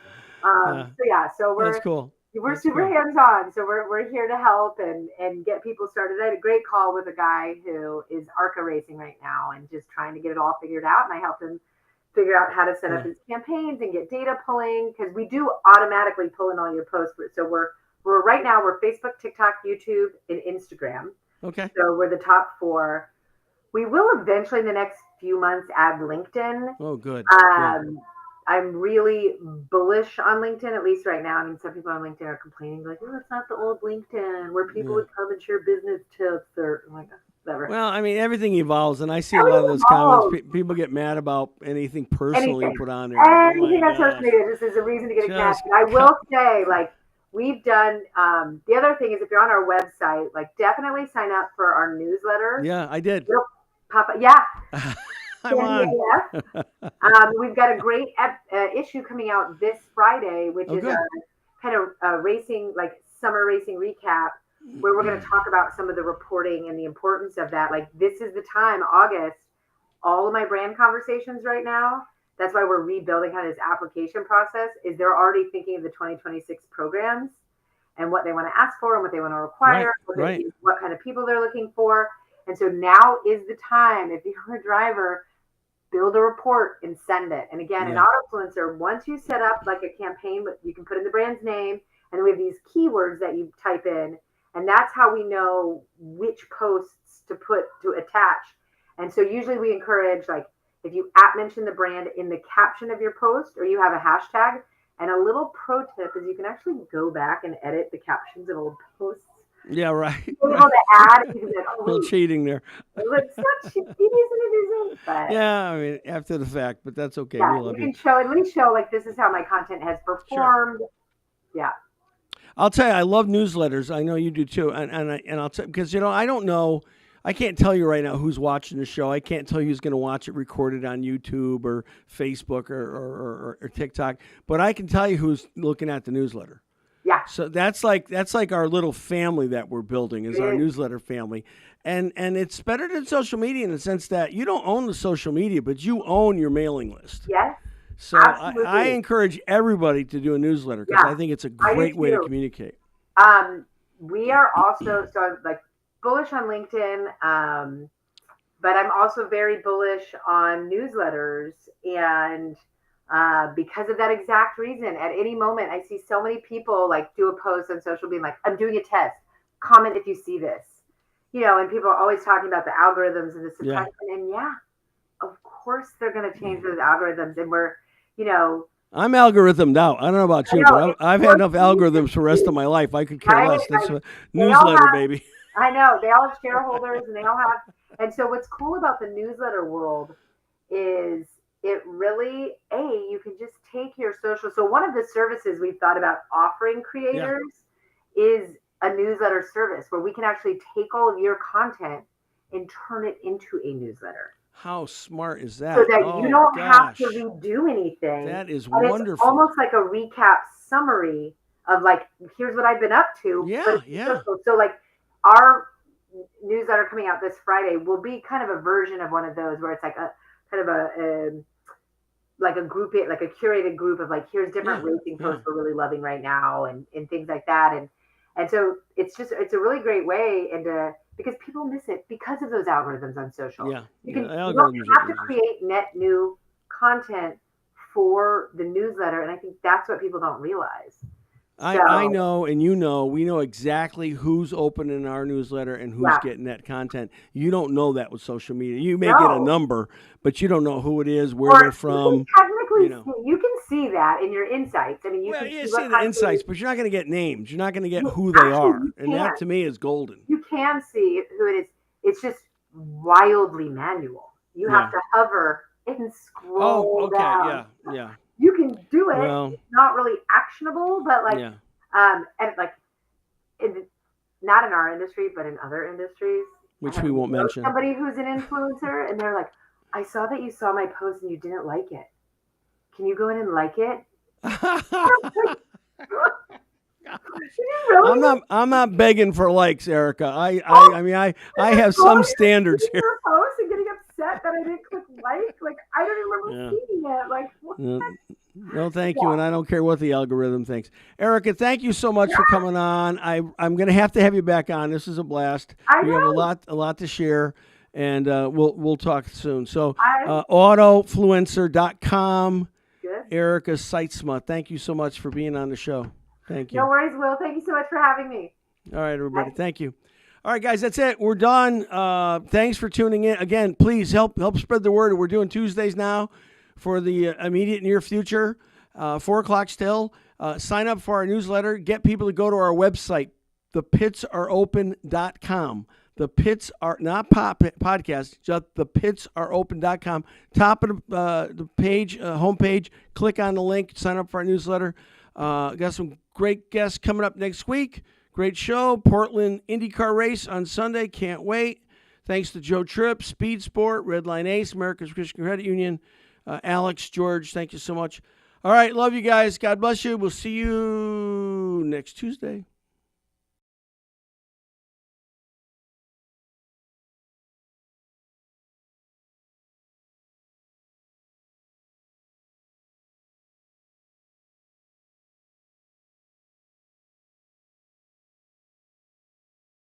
So That's cool. we're That's super cool. hands-on, so we're here to help and get people started. I had a great call with a guy who is ARCA racing right now and just trying to get it all figured out, and I helped him figure out how to set up his campaigns and get data pulling, because we do automatically pull in all your posts. So we're right now we're Facebook, TikTok, YouTube, and Instagram. Okay. So we're the top 4. We will eventually in the next few months add LinkedIn. Oh, good. I'm really bullish on LinkedIn, at least right now. I mean, some people on LinkedIn are complaining, like, oh, it's not the old LinkedIn where people would come and share business tips or like whatever. Well, I mean, everything evolves, and I see a lot of those comments. People get mad about anything personal you put on there. Anything on social media, this is a reason to get attached. And I will say, like, we've done, the other thing is if you're on our website, like, definitely sign up for our newsletter. Yeah, I did. It'll pop up. Yeah. I'm on. We've got a great issue coming out this Friday, which is a kind of a racing, like summer racing recap, where we're going to talk about some of the reporting and the importance of that. Like, this is the time, August, all of my brand conversations right now. That's why we're rebuilding kind of this application process. Is they're already thinking of the 2026 programs and what they want to ask for and what they want to require, what kind of people they're looking for. And so now is the time, if you're a driver, build a report and send it. And again, in AutoFluencer, once you set up like a campaign, you can put in the brand's name, and then we have these keywords that you type in, and that's how we know which posts to attach. And so usually we encourage, like, if you mention the brand in the caption of your post, or you have a hashtag. And a little pro tip is you can actually go back and edit the captions of old posts. Yeah, right. Able to add, you can be like, a little cheating there. It's not cheating, it isn't. But yeah, I mean, after the fact, but that's okay. Yeah, we love you can show it. Let me show, like, this is how my content has performed. Sure. Yeah. I'll tell you, I love newsletters. I know you do too, and I'll tell, because I don't know. I can't tell you right now who's watching the show. I can't tell you who's going to watch it recorded on YouTube or Facebook or TikTok. But I can tell you who's looking at the newsletter. Yeah. So that's like our little family that we're building is our newsletter family. And it's better than social media in the sense that you don't own the social media, but you own your mailing list. Yes. So I encourage everybody to do a newsletter because I think it's a great way to communicate. We are also bullish on LinkedIn, but I'm also very bullish on newsletters, and because of that exact reason. At any moment, I see so many people like do a post on social being like, I'm doing a test. Comment if you see this. And people are always talking about the algorithms and the suppression. And of course they're going to change those algorithms. And we're, I'm algorithmed out. I don't know about you, but I've had enough algorithms for the rest of my life. I could care less. That's a newsletter, baby. I know. They all have shareholders and they all have. And so what's cool about the newsletter world is it really, you can just take your social. So one of the services we've thought about offering creators is a newsletter service where we can actually take all of your content and turn it into a newsletter. How smart is that? So that you don't have to redo anything. That is and wonderful. It's almost like a recap summary of like, here's what I've been up to. So like our newsletter coming out this Friday will be kind of a version of one of those where it's like a kind of a group, like a curated group of like, here's different racing posts we're really loving right now and things like that. And so it's a really great way because people miss it because of those algorithms on social. You don't have to create net new content for the newsletter. And I think that's what people don't realize. I know, and we know exactly who's opening our newsletter and who's getting that content. You don't know that with social media. You may get a number, but you don't know who it is, where they're from. Technically, you can see that in your insights. I mean, you can see the insights, but you're not going to get names. You're not going to get who they are, and that to me is golden. You can see who it is. It's just wildly manual. You have to hover and scroll down. Yeah. You can do it. Well, it's not really actionable, but like, and like, not in our industry, but in other industries, which we won't mention. Somebody who's an influencer, and they're like, "I saw that you saw my post and you didn't like it. can you go in and like it? Really? I'm not begging for likes, Erica. I mean I have some standards here. Your post and getting upset that I didn't click like. Like I don't even remember seeing it. Like what? No, thank you, and I don't care what the algorithm thinks. Erica, thank you so much for coming on. I'm going to have you back on. This is a blast. You have a lot to share, and we'll talk soon. So, AutoFluencer.com. Good. Erica Sietsma, thank you so much for being on the show. Thank you. No worries, Will. Thank you so much for having me. All right, everybody. Thank you. All right, guys, that's it. We're done. Thanks for tuning in. Again, please help spread the word. We're doing Tuesdays now for the immediate near future, 4 o'clock still. Sign up for our newsletter. Get people to go to our website, thepitsareopen.com. The pits are not podcast, just thepitsareopen.com. Top of the page, homepage, click on the link, sign up for our newsletter. Got some great guests coming up next week. Great show. Portland IndyCar race on Sunday. Can't wait. Thanks to Joe Tripp, SpeedSport, Redline Ace, America's Christian Credit Union, Alex, George, thank you so much. All right, love you guys. God bless you. We'll see you next Tuesday.